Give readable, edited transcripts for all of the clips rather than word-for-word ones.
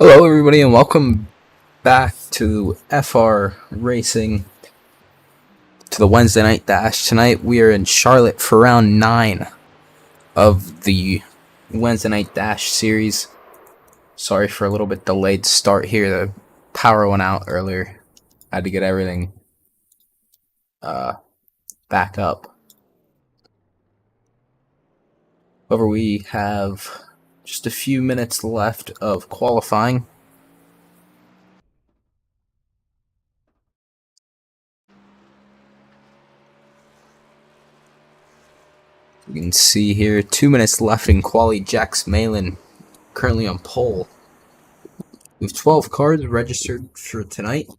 Hello, everybody, and welcome back to FR Racing to the Wednesday Night Dash. Tonight we are in Charlotte for round 9 of the Wednesday Night Dash series. Sorry for a little bit delayed start here. The power went out earlier. I had to get everything back up. However, we have just a few minutes left of qualifying. You can see here 2 minutes left in quali. Jax Malin currently on pole. We have 12 cars registered for tonight.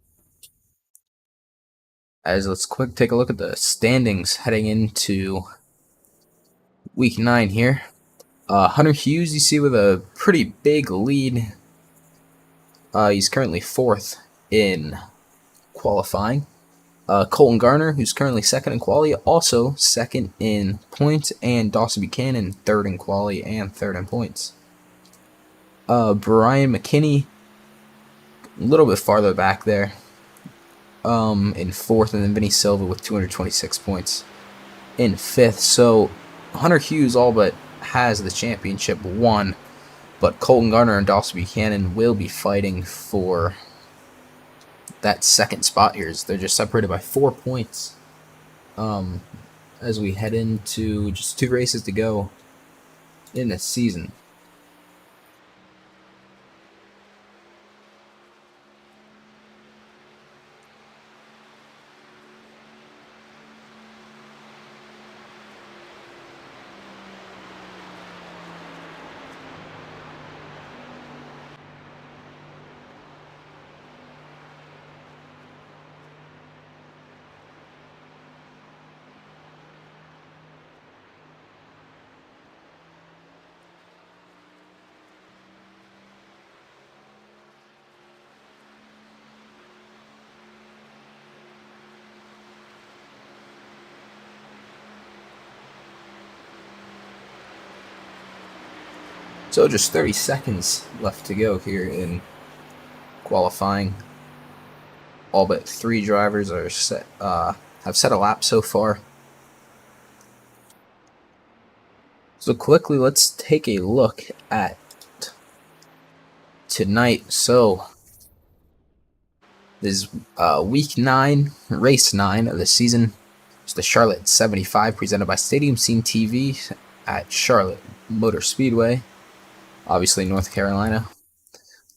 Let's take a look at the standings heading into week 9 here. Hunter Hughes, you see, with a pretty big lead. He's currently 4th in qualifying. Colton Garner, who's currently 2nd in quali, also 2nd in points, and Dawson Buchanan 3rd in quali and 3rd in points. Brian McKinney, a little bit farther back there, in 4th, and then Vinny Silva with 226 points in 5th. So Hunter Hughes all but has the championship won, but Colton Garner and Dawson Buchanan will be fighting for that 2nd spot here. They're just separated by 4 points as we head into just 2 races to go in this season. So just 30 seconds left to go here in qualifying. All but 3 drivers are have set a lap so far. So quickly, let's take a look at tonight. So this is week 9, race 9 of the season. It's the Charlotte 75, presented by Stadium Scene TV at Charlotte Motor Speedway, obviously North Carolina.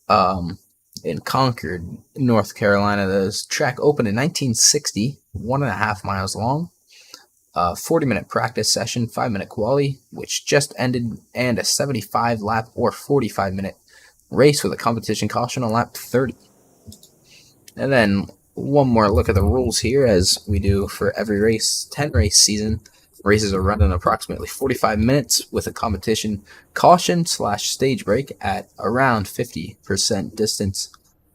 In Concord, North Carolina, the track opened in 1960, 1.5 miles long. 40-minute practice session, 5-minute quali, which just ended, and a 75-lap or 45-minute race with a competition caution on lap 30. And then one more look at the rules here, as we do for every race. 10-race season. Races are run in approximately 45 minutes with a competition caution / stage break at around 50% distance.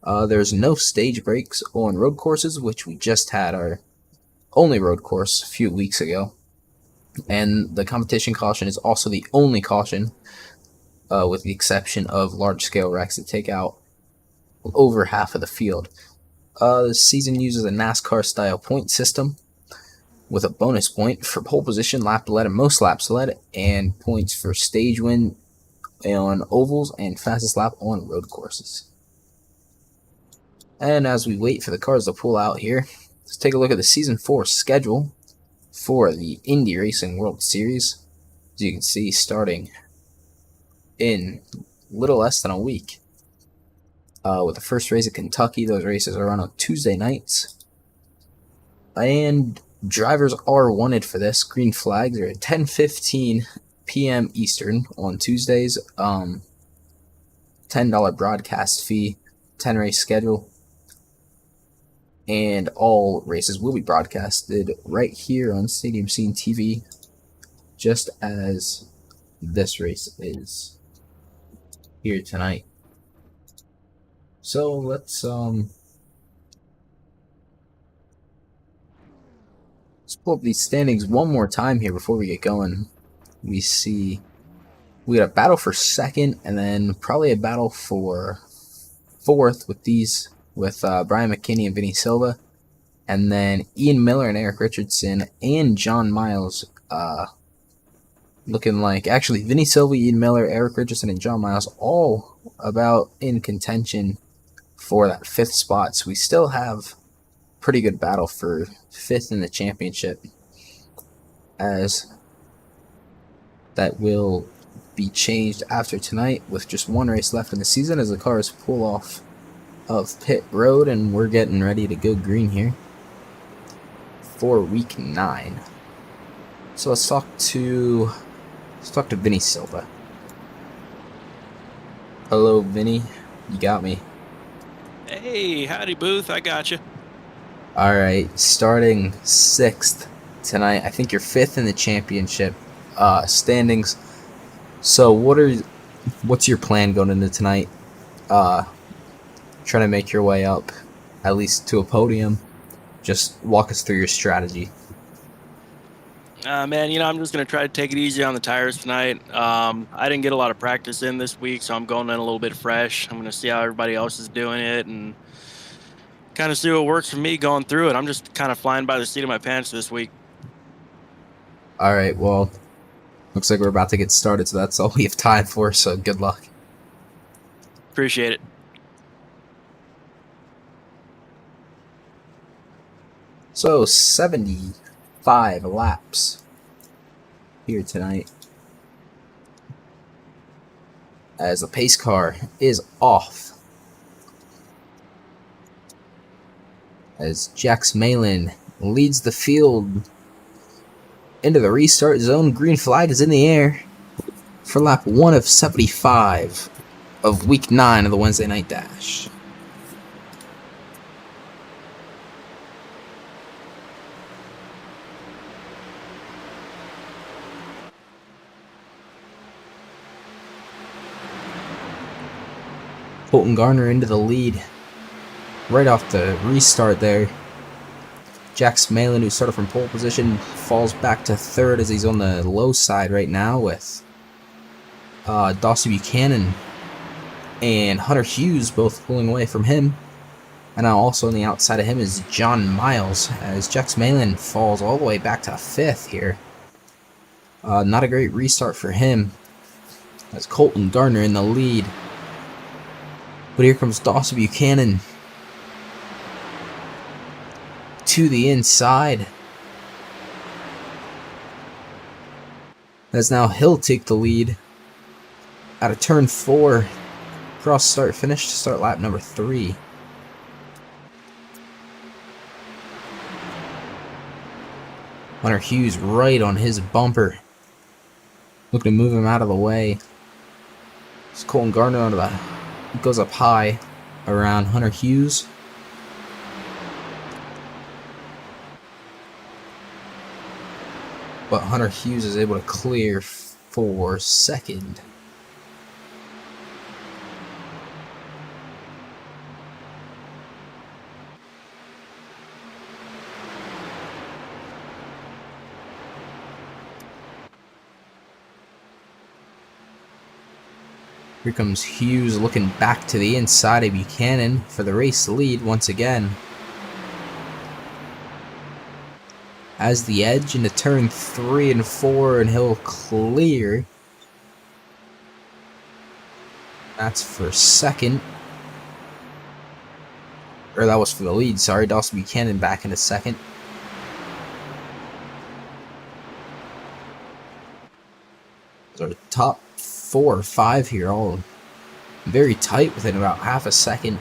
There's no stage breaks on road courses, which we just had our only road course a few weeks ago. And the competition caution is also the only caution, with the exception of large-scale wrecks that take out over half of the field. The season uses a NASCAR-style point system, with a bonus point for pole position, lap led, and most laps led, and points for stage win on ovals and fastest lap on road courses. And as we wait for the cars to pull out here, let's take a look at the Season 4 schedule for the Indy Racing World Series. As you can see, starting in little less than a week. With the first race at Kentucky, those races are run on Tuesday nights. And drivers are wanted for this. Green flags are at 10:15 p.m. Eastern on Tuesdays. $10 broadcast fee, 10-race schedule. And all races will be broadcasted right here on Stadium Scene TV, just as this race is here tonight. So let's pull up these standings one more time here before we get going. We see we got a battle for 2nd, and then probably a battle for fourth with Brian McKinney and Vinny Silva. And then Ian Miller and Eric Richardson and John Miles looking like, actually, Vinny Silva, Ian Miller, Eric Richardson, and John Miles all about in contention for that fifth spot. So we still have pretty good battle for fifth in the championship, as that will be changed after tonight with just one race left in the season as the cars pull off of pit road, and we're getting ready to go green here for week 9. So let's talk to Vinny Silva. Hello, Vinny. You got me. Hey, howdy, Booth. I got you. All right, starting 6th tonight. I think you're 5th in the championship standings. So what's your plan going into tonight? Trying to make your way up at least to a podium. Just walk us through your strategy. Man, I'm just going to try to take it easy on the tires tonight. I didn't get a lot of practice in this week, so I'm going in a little bit fresh. I'm going to see how everybody else is doing it and kind of see what works for me going through it. I'm just kind of flying by the seat of my pants this week. All right, well, looks like we're about to get started, so that's all we have time for, so good luck. Appreciate it. So, 75 laps here tonight as the pace car is off. As Jax Malin leads the field into the restart zone. Green flag is in the air for lap 1 of 75 of week 9 of the Wednesday Night Dash. Colton Garner into the lead right off the restart there. Jax Malin, who started from pole position, falls back to 3rd as he's on the low side right now with Dawson Buchanan and Hunter Hughes both pulling away from him. And now also on the outside of him is John Miles as Jax Malin falls all the way back to 5th here. Not a great restart for him as Colton Garner in the lead. But here comes Dawson Buchanan to the inside. As now he'll take the lead out of turn 4. Cross start finish to start lap number 3. Hunter Hughes right on his bumper. Looking to move him out of the way. It's Colton Garner goes up high around Hunter Hughes. But Hunter Hughes is able to clear for 2nd. Here comes Hughes looking back to the inside of Buchanan for the race lead once again. As the edge into turn 3 and 4, and he'll clear. That's for 2nd. Or that was for the lead, sorry. Dawson Buchanan back into 2nd. Our top 4 or 5 here, all very tight within about half a second.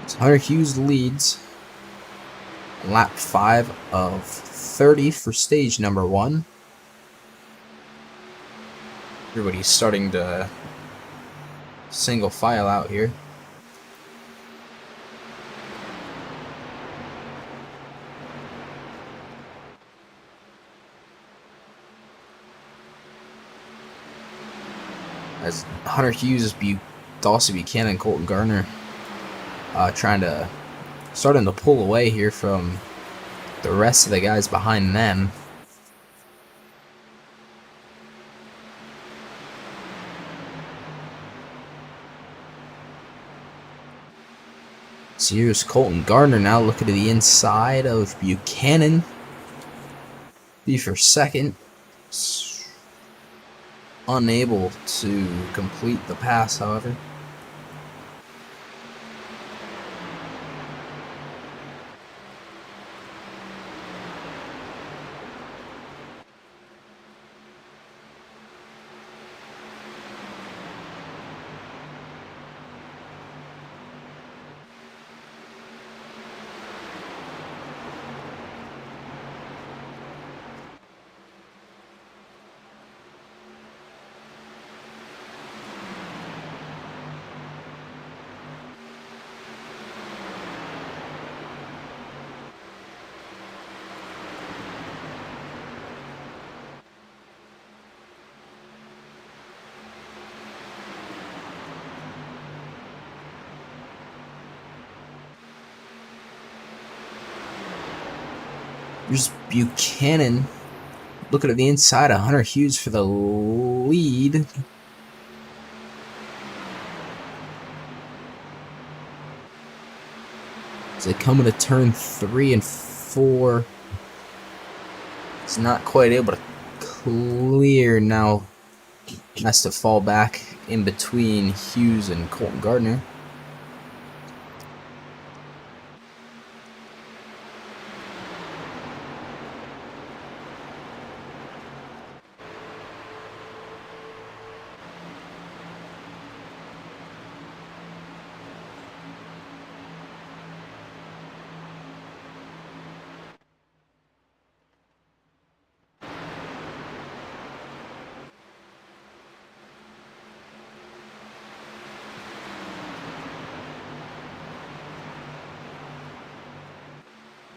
So Hunter Hughes leads lap 5 of 30 for stage number 1. Everybody's starting to single file out here. As Hunter Hughes, Dawson Buchanan, and Colton Garner starting to pull away here from the rest of the guys behind them. So here's Colton Gardner now looking to the inside of Buchanan. Be for second. Unable to complete the pass, however. Here's Buchanan looking at the inside of Hunter Hughes for the lead. As they come into turn 3 and 4. He's not quite able to clear now. Has to fall back in between Hughes and Colton Gardner.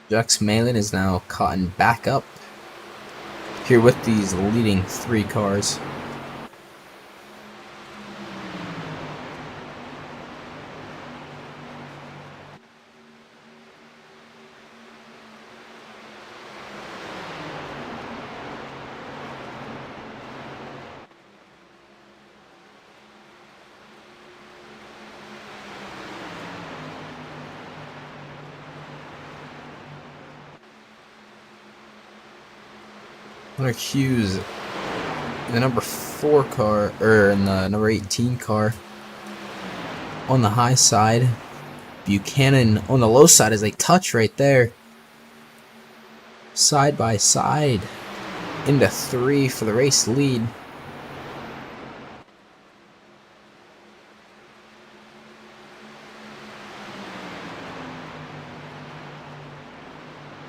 Jax Malin is now caught back up here with these leading 3 cars. Hunter Hughes in the number 4 car, or in the number 18 car, on the high side. Buchanan on the low side as they touch right there. Side by side into 3 for the race lead.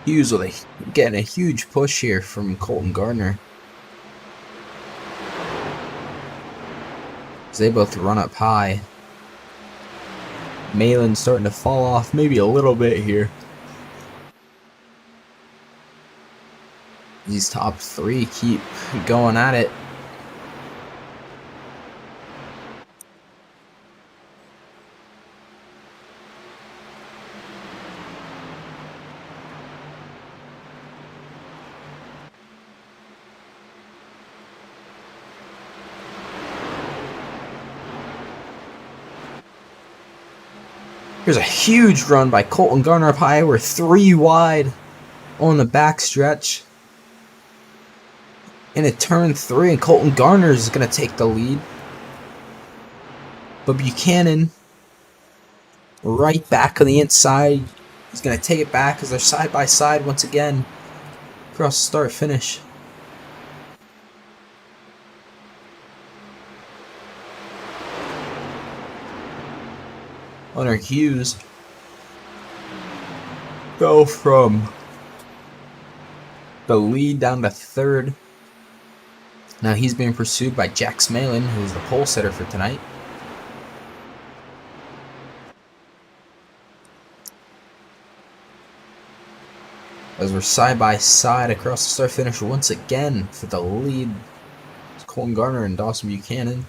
Hughes getting a huge push here from Colton Gardner. As they both run up high. Malin's starting to fall off maybe a little bit here. These top 3 keep going at it. Here's a huge run by Colton Gardner up high. We're 3 wide on the back stretch. Into turn 3, and Colton Gardner is going to take the lead. But Buchanan, right back on the inside, he's going to take it back as they're side by side once again across start finish. Hunter Hughes go from the lead down to 3rd. Now he's being pursued by Jax Malin, who's the pole sitter for tonight. As we're side by side across the start finish once again for the lead, it's Colton Gardner and Dawson Buchanan.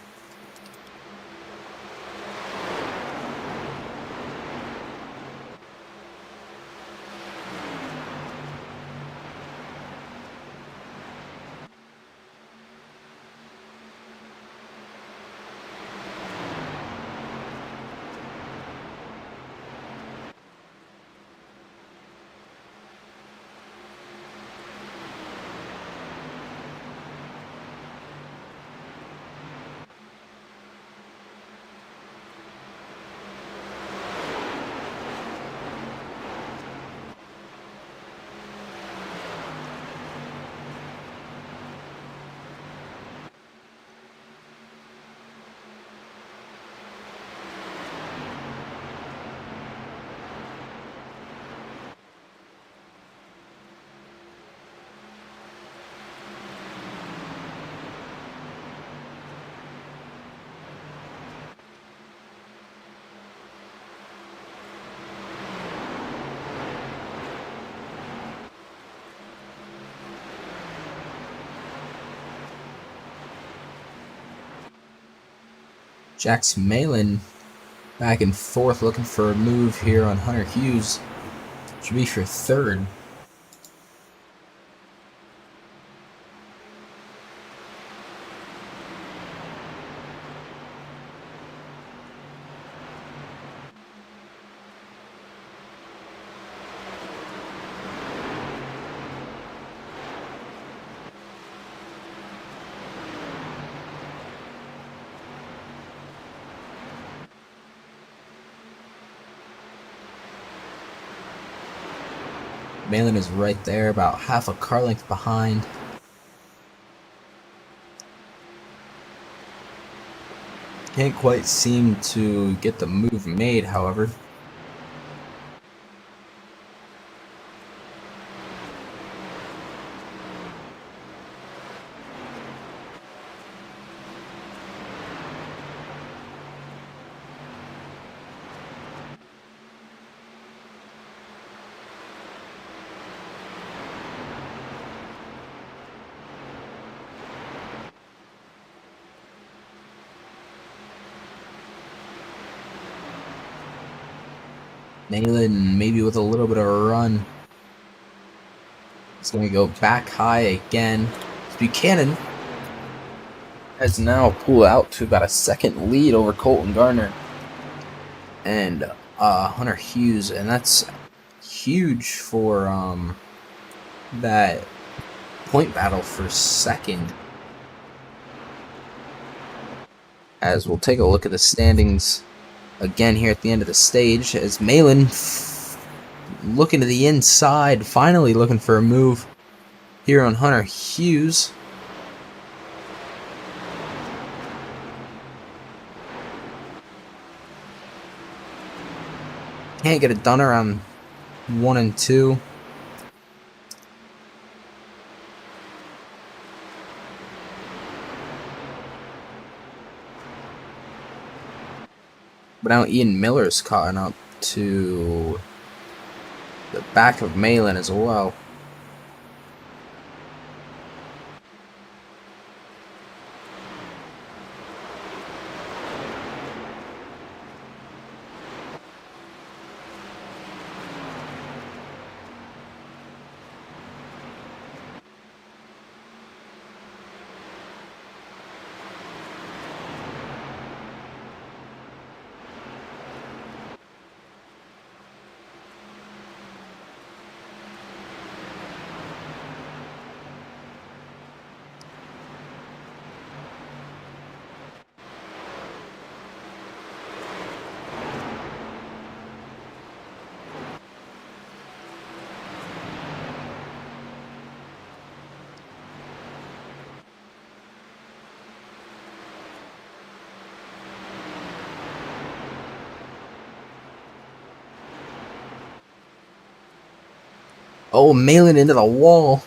Jax Malin back and forth looking for a move here on Hunter Hughes. Should be for third. Malin is right there, about half a car length behind. Can't quite seem to get the move made, however. Malin maybe with a little bit of a run. It's going to go back high again. Buchanan has now pulled out to about a second lead over Colton Gardner and Hunter Hughes, and that's huge for that point battle for second. As we'll take a look at the standings again here at the end of the stage, as Malin looking to the inside, finally looking for a move here on Hunter Hughes. Can't get it done around 1 and 2. But now Ian Miller's caught up to the back of Malin as well. Oh, Malin into the wall.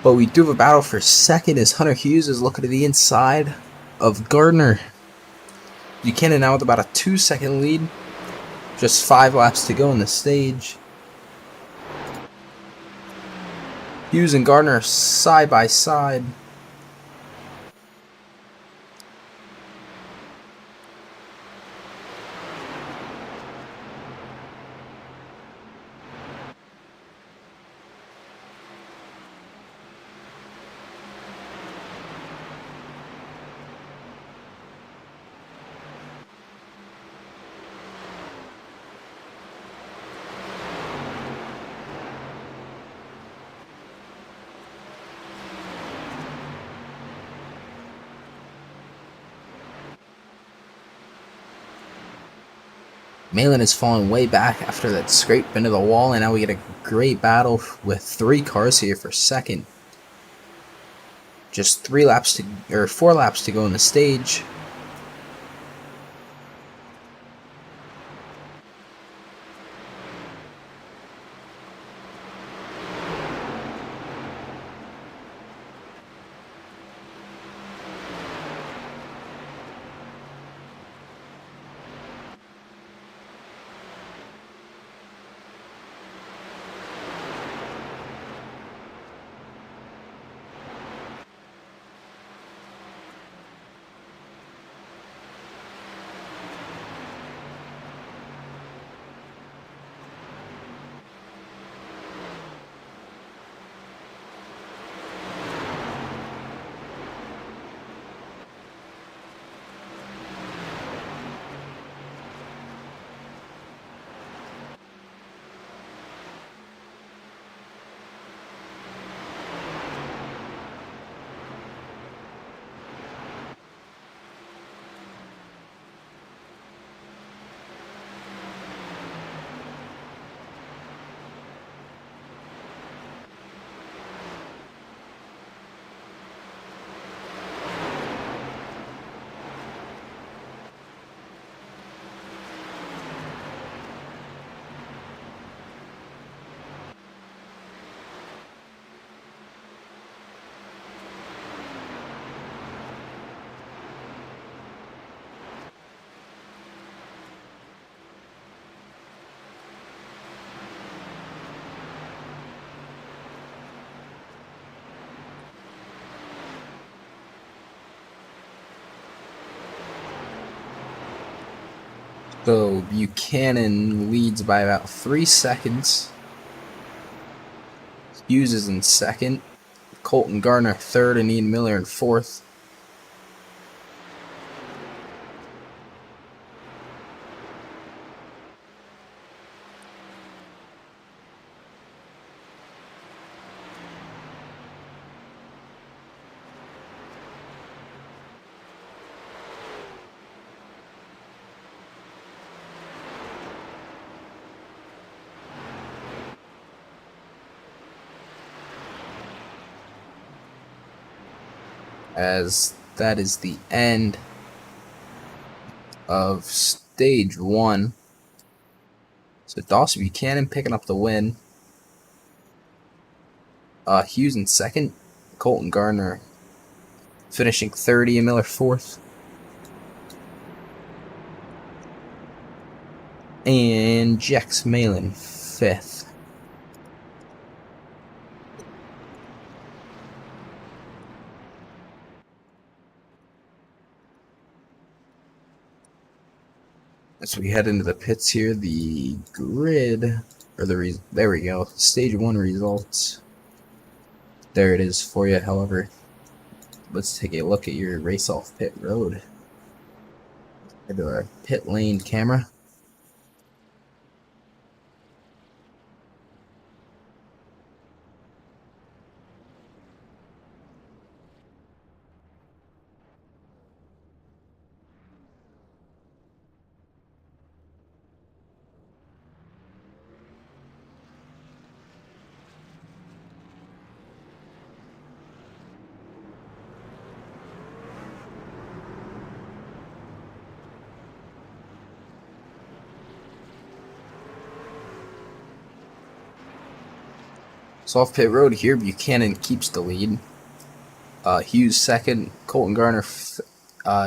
But we do have a battle for second as Hunter Hughes is looking to the inside of Gardner. Buchanan now with about a 2-second lead. Just 5 laps to go in the stage. Hughes and Gardner side by side. Malin is falling way back after that scrape into the wall, and now we get a great battle with 3 cars here for second. Just 4 laps to go in the stage. So Buchanan leads by about 3 seconds. Hughes is in second. Colton Garner third, and Ian Miller in fourth. As that is the end of stage 1. So Dawson Buchanan picking up the win. Hughes in second. Colton Garner finishing third. Ian Miller fourth. And Jex Malin fifth. As we head into the pits here, the grid, or there we go, stage 1 results. There it is for you. However, let's take a look at your race off pit road. Head to our pit lane camera. So off pit road here, Buchanan keeps the lead. Hughes second, Colton Garner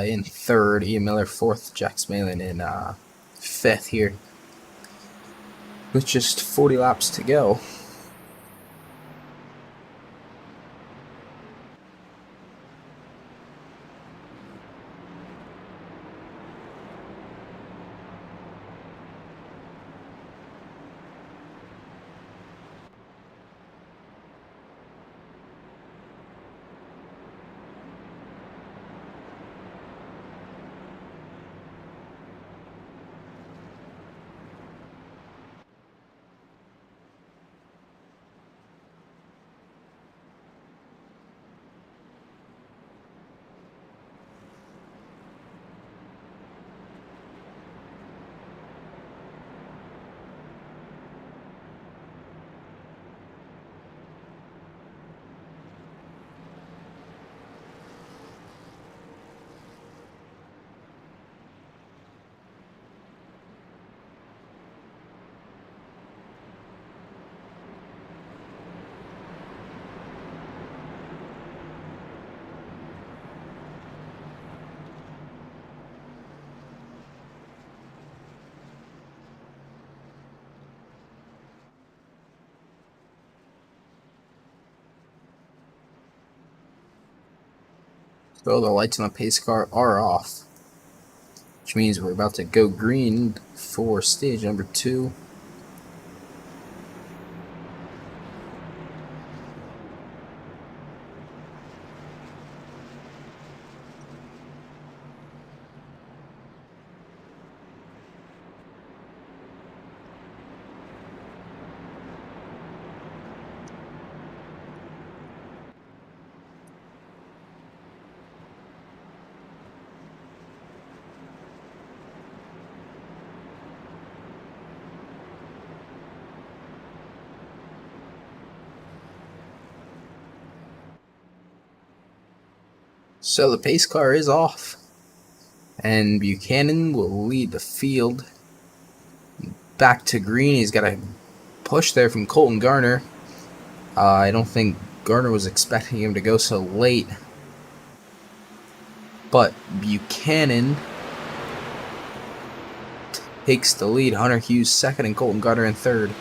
in third, Ian Miller fourth, Jex Malin in fifth here. With just 40 laps to go. So the lights on the pace car are off, which means we're about to go green for stage number 2. So the pace car is off, and Buchanan will lead the field. Back to green, he's got a push there from Colton Garner. I don't think Garner was expecting him to go so late, but Buchanan takes the lead. Hunter Hughes second, and Colton Garner in third.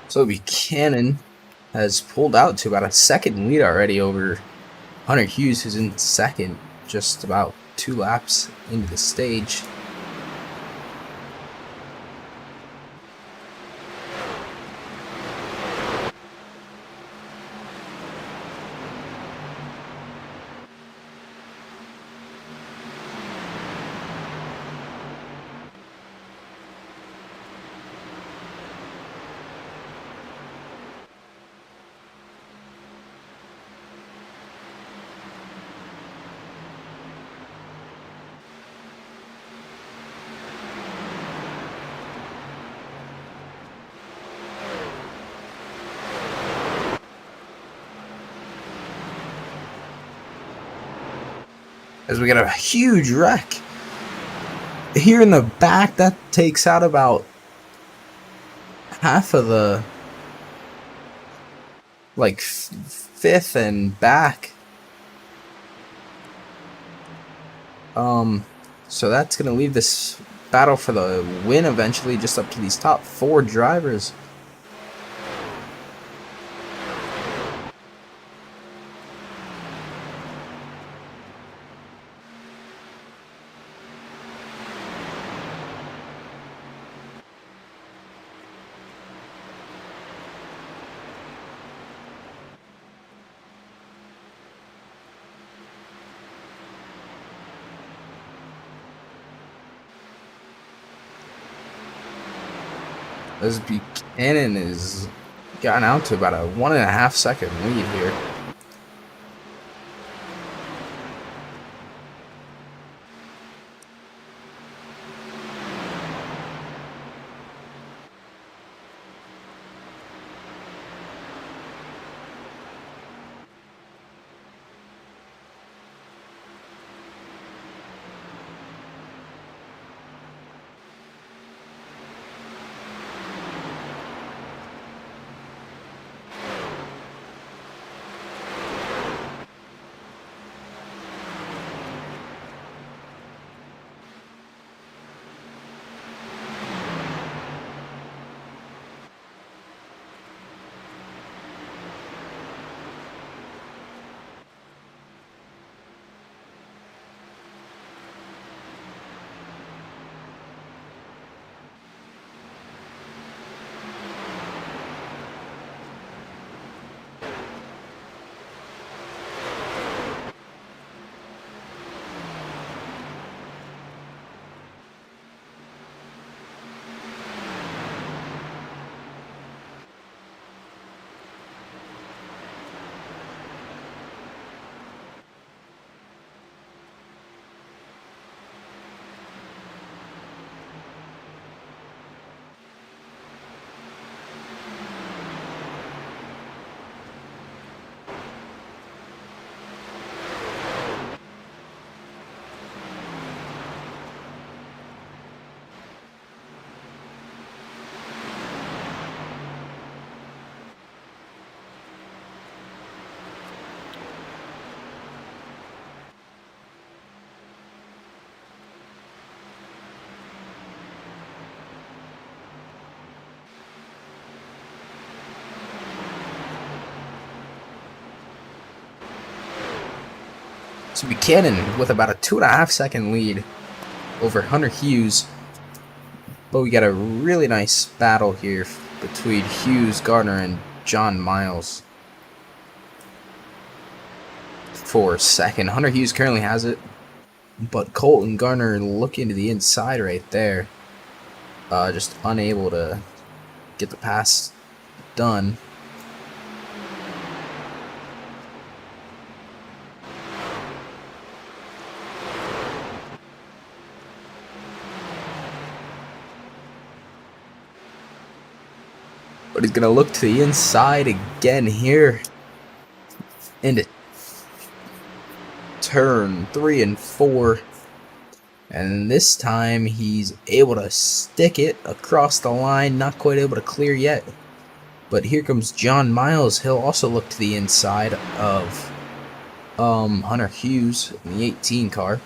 So Buchanan has pulled out to about a second lead already over Hunter Hughes, who's in second, just about 2 laps into the stage. As we get a huge wreck here in the back, that takes out about half of the fifth and back. So that's gonna leave this battle for the win eventually just up to these top 4 drivers. As Buchanan is gotten out to about a 1.5 second lead here. So Buchanan with about a 2.5 second lead over Hunter Hughes. But we got a really nice battle here between Hughes, Gardner, and John Miles for second. Hunter Hughes currently has it, but Colton Gardner looking to the inside right there. Just unable to get the pass done. But he's going to look to the inside again here into turn 3 and 4. And this time he's able to stick it across the line. Not quite able to clear yet. But here comes John Miles. He'll also look to the inside of Hunter Hughes in the 18 car.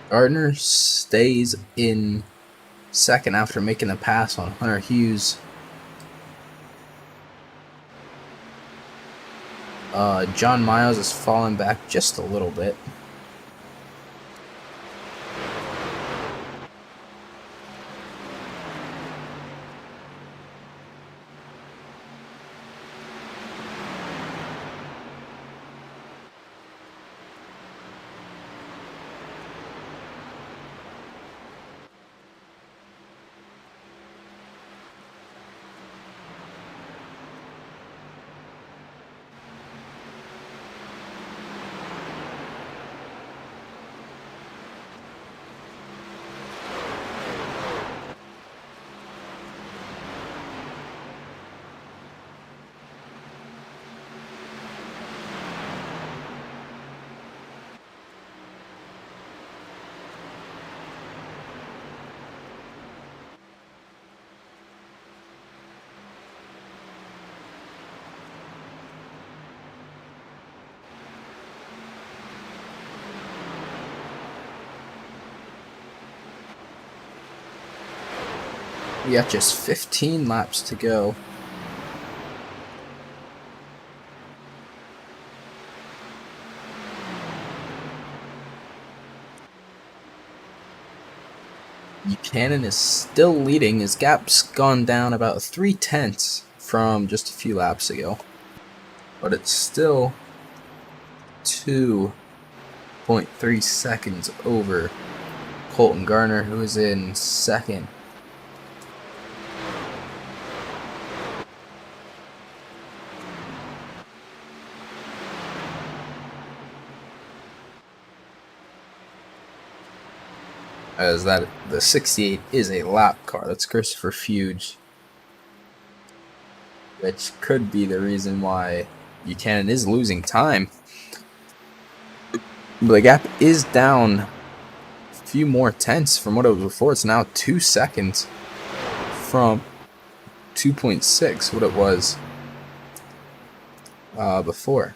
Gardner stays in second after making a pass on Hunter Hughes. John Miles is falling back just a little bit. We got just 15 laps to go. Buchanan is still leading. His gap's gone down about 3/10 from just a few laps ago. But it's still 2.3 seconds over Colton Garner, who is in second. As that the 68 is a lap car. That's Christopher Fuge, which could be the reason why Buchanan is losing time. But the gap is down a few more tenths from what it was before. It's now 2 seconds from 2.6, what it was before.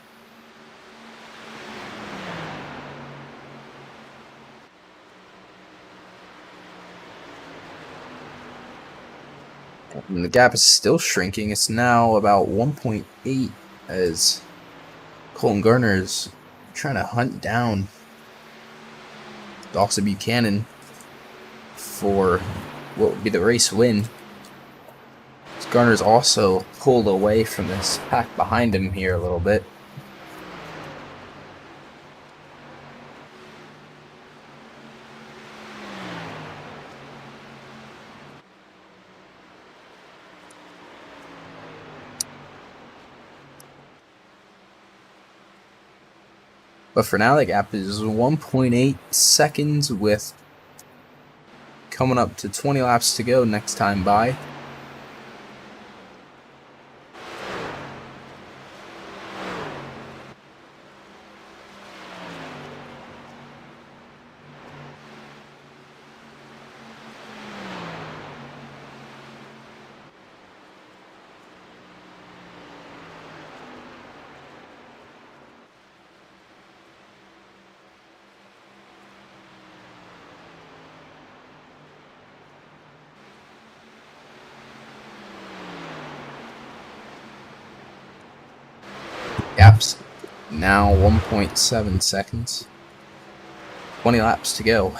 And the gap is still shrinking. It's now about 1.8 as Colton Garner is trying to hunt down Dawson Buchanan for what would be the race win. Garner's also pulled away from this pack behind him here a little bit. But for now, the gap is 1.8 seconds with coming up to 20 laps to go next time by. Gap's now 1.7 seconds. 20 laps to go.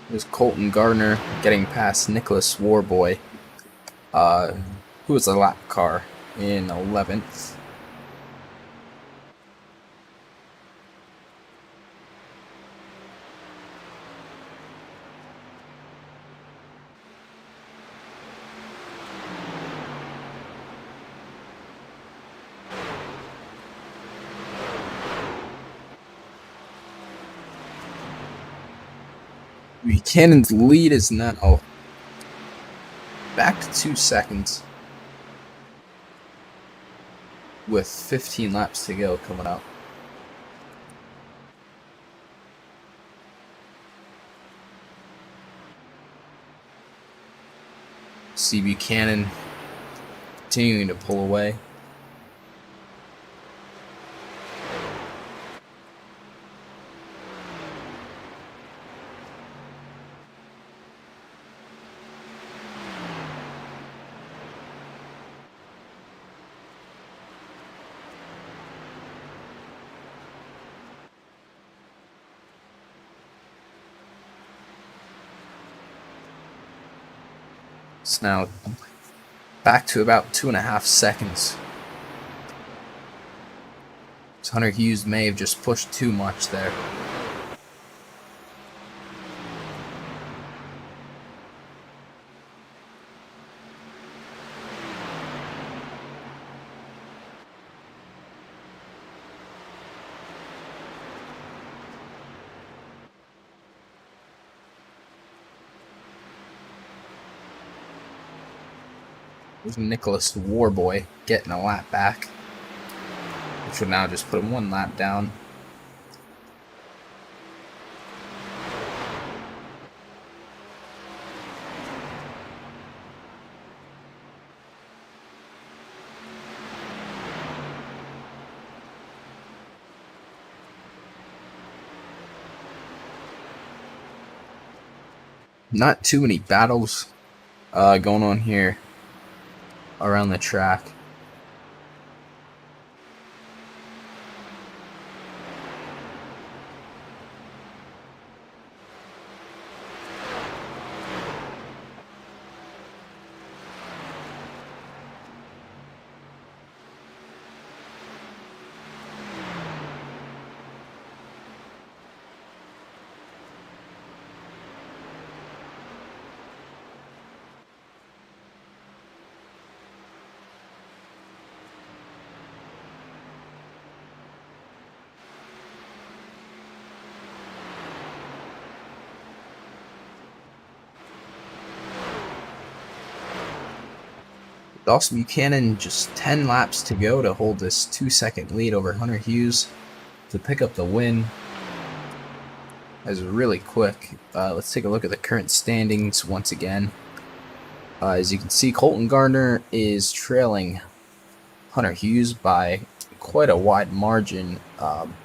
There's Colton Gardner getting past Nicholas Warboy, who was a lap car in 11th. Buchanan's lead is now back to 2 seconds with 15 laps to go coming up. See Buchanan continuing to pull away. It's now back to about 2.5 seconds. Hunter Hughes may have just pushed too much there. There's Nicholas Warboy getting a lap back, which will now just put him 1 lap down. Not too many battles going on here around the track. Dawson Buchanan just 10 laps to go to hold this 2-second lead over Hunter Hughes to pick up the win. That's really quick. Let's take a look at the current standings once again. As you can see, Colton Gardner is trailing Hunter Hughes by quite a wide margin,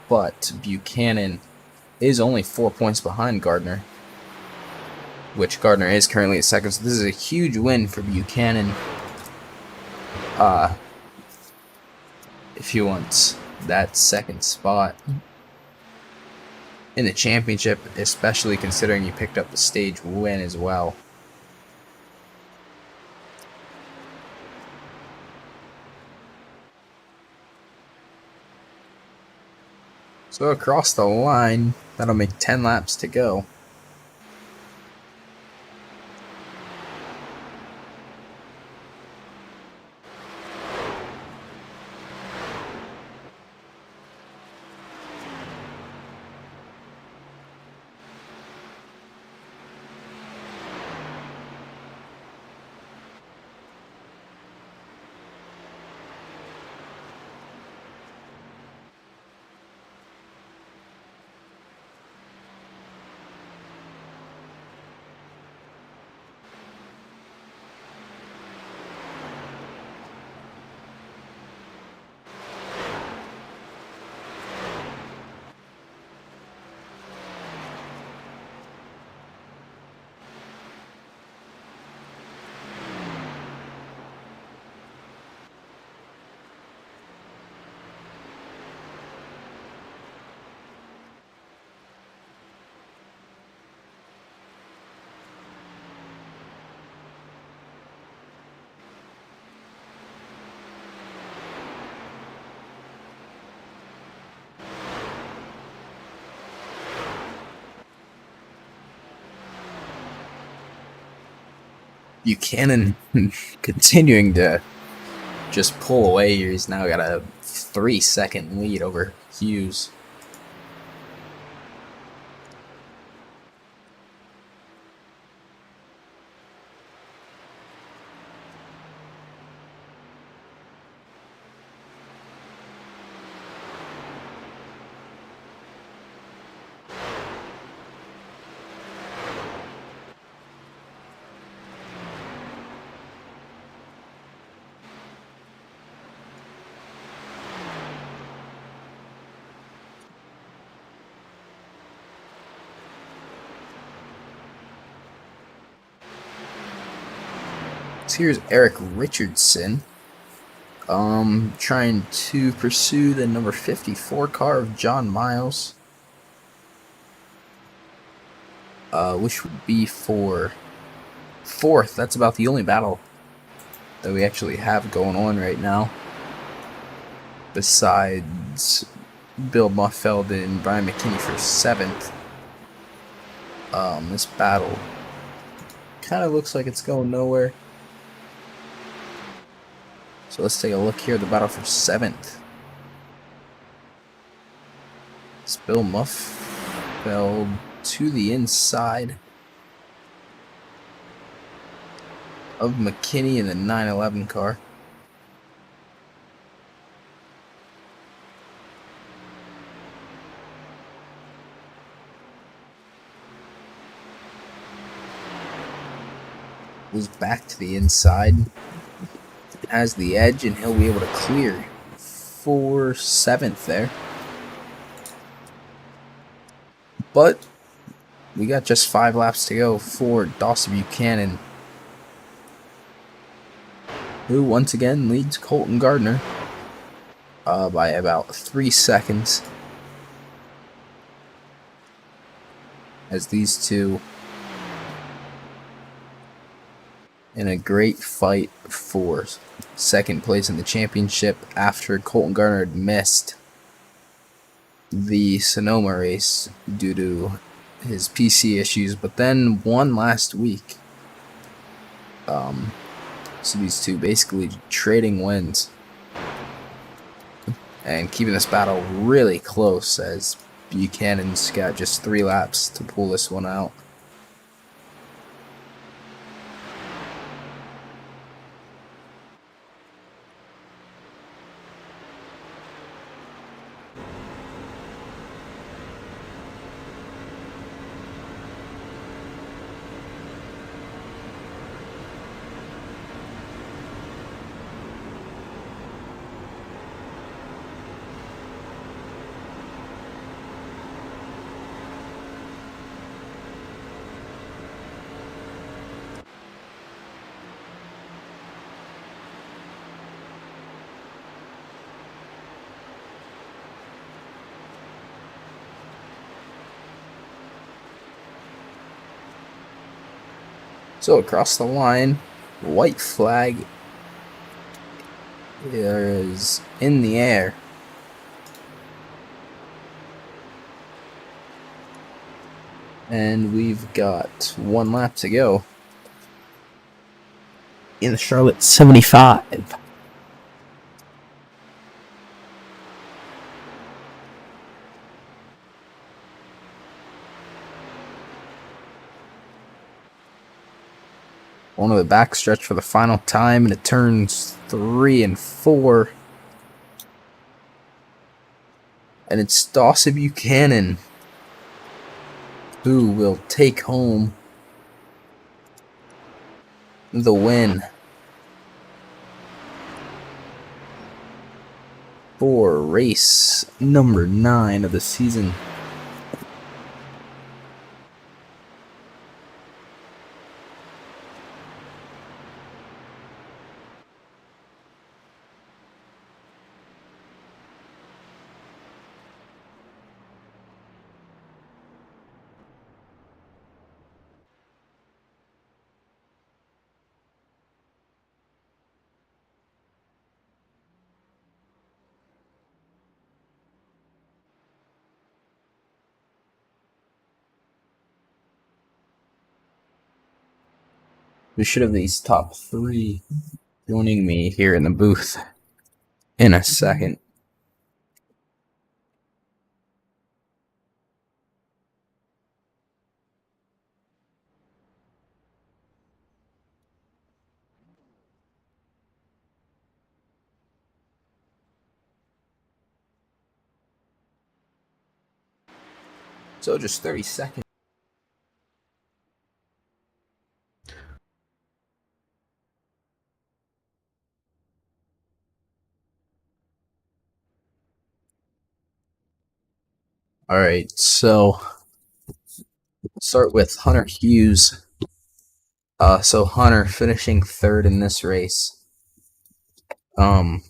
but Buchanan is only 4 points behind Gardner, which Gardner is currently at second. So this is a huge win for Buchanan. If he wants that second spot in the championship, especially considering he picked up the stage win as well. So across the line, that'll make 10 laps to go. Buchanan continuing to just pull away here. He's now got a 3-second lead over Hughes. So here's Eric Richardson, trying to pursue the number 54 car of John Miles, which would be for fourth. That's about the only battle that we actually have going on right now, besides Bill Muffeld and Brian McKinney for seventh. This battle kind of looks like it's going nowhere. So let's take a look here at the battle for seventh. It's Bill Muffeld to the inside of McKinney in the 911 car. Moves back to the inside. Has the edge, and he'll be able to clear for seventh there. But we got just 5 laps to go for Dawson Buchanan, who once again leads Colton Gardner by about 3 seconds, as these two in a great fight for second place in the championship after Colton Gardner had missed the Sonoma race due to his PC issues, but then won last week. So these two basically trading wins and keeping this battle really close, as Buchanan's got just 3 laps to pull this one out. So across the line, white flag is in the air. And we've got 1 lap to go in the Charlotte 75. On the backstretch for the final time into turns 3 and 4. And it's Dawson Buchanan who will take home the win for race number 9 of the season. We should have these top three joining me here in the booth in a second. So just 30 seconds. All right, so start with Hunter Hughes. So Hunter finishing third in this race. Um,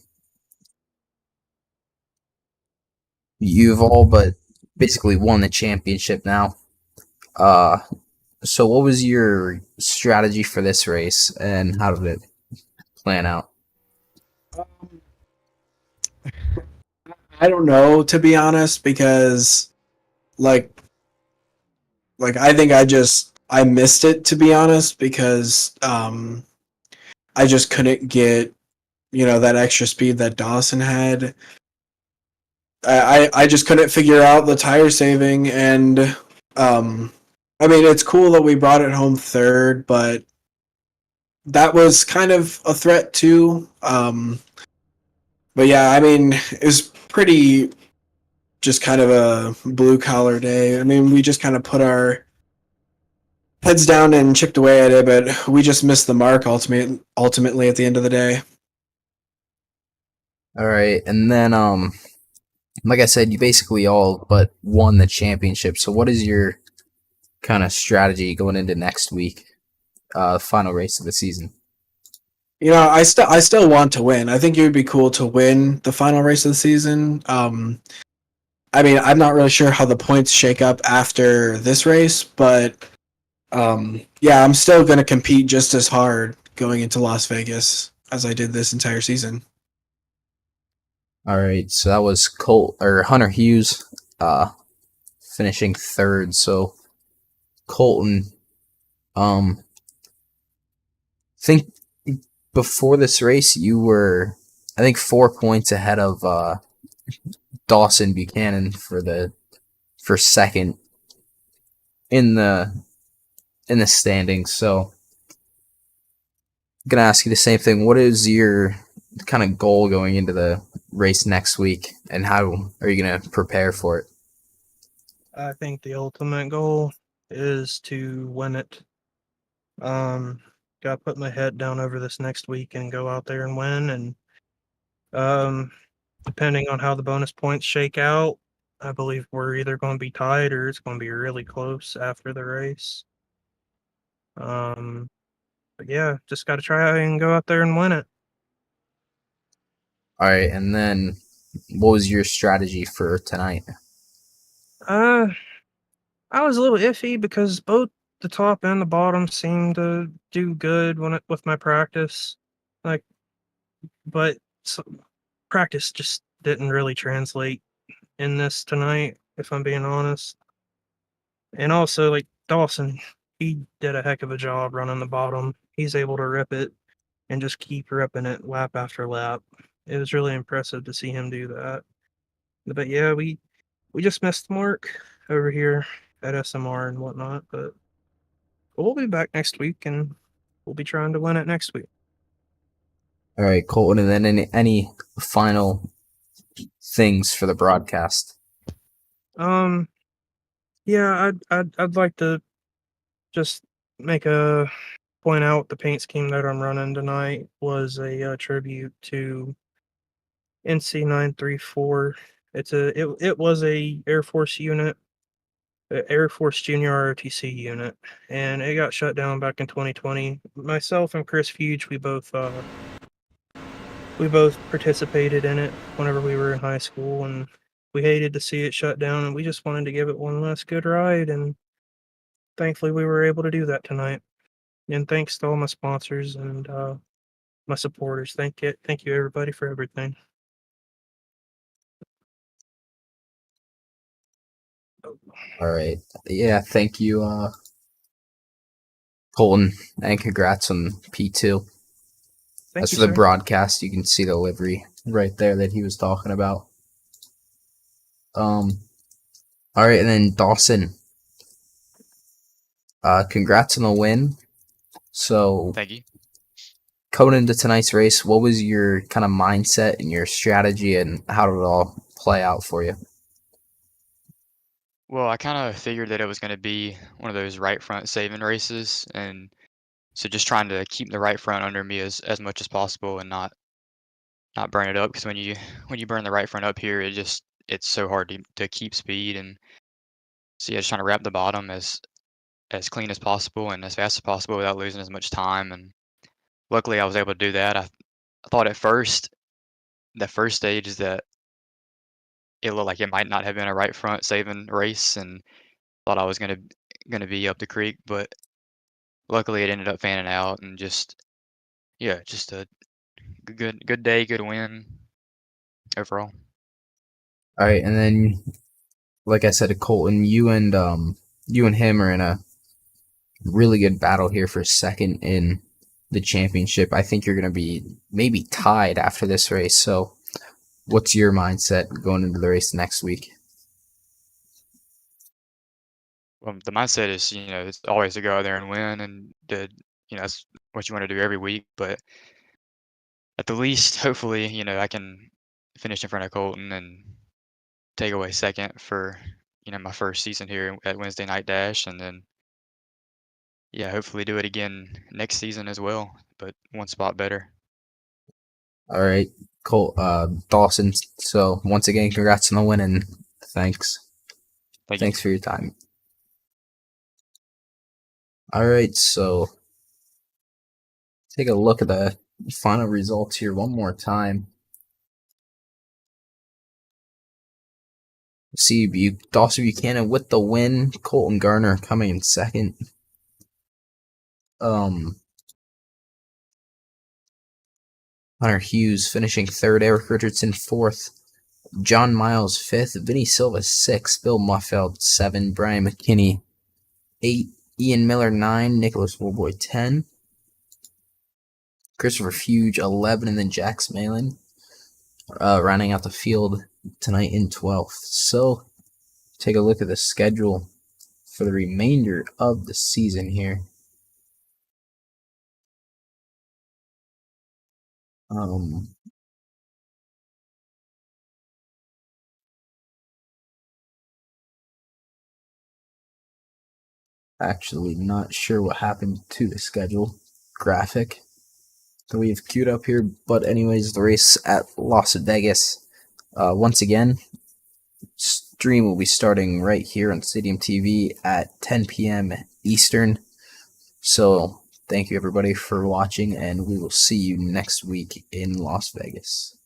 you've all but basically won the championship now. Uh, so what was your strategy for this race, and how did it plan out? I don't know, to be honest, because like I think I missed it, to be honest, because I just couldn't get, that extra speed that Dawson had. I just couldn't figure out the tire saving, and um I mean, it's cool that we brought it home third, but that was kind of a threat too. But yeah, I mean, it was pretty just kind of a blue collar day. I mean, we just kind of put our heads down and chipped away at it, but we just missed the mark ultimately at the end of the day. All right, and then like I said, you basically all but won the championship. So what is your kind of strategy going into next week, final race of the season? I still want to win. I think it would be cool to win the final race of the season. I mean, I'm not really sure how the points shake up after this race, but yeah, I'm still going to compete just as hard going into Las Vegas as I did this entire season. All right, so that was Colt or Hunter Hughes, finishing third. So Colton, um, think before this race you were, I think, 4 points ahead of Dawson Buchanan for second in the standings. So I'm gonna ask you the same thing. What is your kind of goal going into the race next week, and how are you gonna prepare for it? I think the ultimate goal is to win it. Um, Got to put my head down over this next week and go out there and win. And um, depending on how the bonus points shake out, I believe we're either going to be tied or it's going to be really close after the race. But yeah, just got to try and go out there and win it. All right, and then what was your strategy for tonight? Uh, I was a little iffy because both the top and the bottom seemed to do good with my practice. Like, but practice just didn't really translate in this tonight, if I'm being honest. And also, like Dawson, he did a heck of a job running the bottom. He's able to rip it and just keep ripping it lap after lap. It was really impressive to see him do that. But yeah, we just missed the mark over here at SMR and whatnot. But we'll be back next week and we'll be trying to win it next week. All right, Colton, and then any final things for the broadcast? Um, yeah, I'd like to just make a point out the paint scheme that I'm running tonight was a tribute to NC934. It was a Air Force unit, Air Force Junior ROTC unit, and it got shut down back in 2020. Myself and Chris Fuge, we both participated in it whenever we were in high school, and we hated to see it shut down, and we just wanted to give it one last good ride, and thankfully we were able to do that tonight. And thanks to all my sponsors and my supporters. Thank you everybody for everything. All right, yeah, thank you, Colton, and congrats on P2. Thank As you, for the sir. broadcast, you can see the livery right there that he was talking about. All right, and then Dawson. Congrats on the win. So, Thank you. going into tonight's race, what was your kind of mindset and your strategy, and how did it all play out for you? Well, I kind of figured that it was going to be one of those right front saving races, and so just trying to keep the right front under me as much as possible and not burn it up, because when you burn the right front up here, it's so hard to keep speed. And so yeah, just trying to wrap the bottom as clean as possible and as fast as possible without losing as much time. And luckily, I was able to do that. I thought at first, the first stage, is that it looked like it might not have been a right front saving race, and thought I was gonna be up the creek, but luckily it ended up fanning out, and just a good day, good win overall. All right, and then, like I said to Colton, you and him are in a really good battle here for second in the championship. I think you're going to be maybe tied after this race. So, what's your mindset going into the race next week? Well, the mindset is, it's always to go out there and win, and that's what you want to do every week. But at the least, hopefully, I can finish in front of Colton and take away second for, my first season here at Wednesday Night Dash, and then yeah, hopefully do it again next season as well, but one spot better. All right, Dawson. So, once again, congrats on the win, and thanks. Thank you. Thanks for your time. All right, so take a look at the final results here one more time. See Dawson Buchanan with the win. Colton Garner coming in second. Hunter Hughes finishing third. Eric Richardson fourth. John Miles fifth. Vinny Silva sixth. Bill Muffeld 7. Brian McKinney 8. Ian Miller 9. Nicholas Warboy 10. Christopher Fuge 11, and then Jack Smalin rounding out the field tonight in 12th. So, take a look at the schedule for the remainder of the season here. Actually, not sure what happened to the schedule graphic that we have queued up here, but anyways, the race at Las Vegas. Once again, stream will be starting right here on Stadium TV at 10 p.m. Eastern. So, thank you everybody for watching, and we will see you next week in Las Vegas.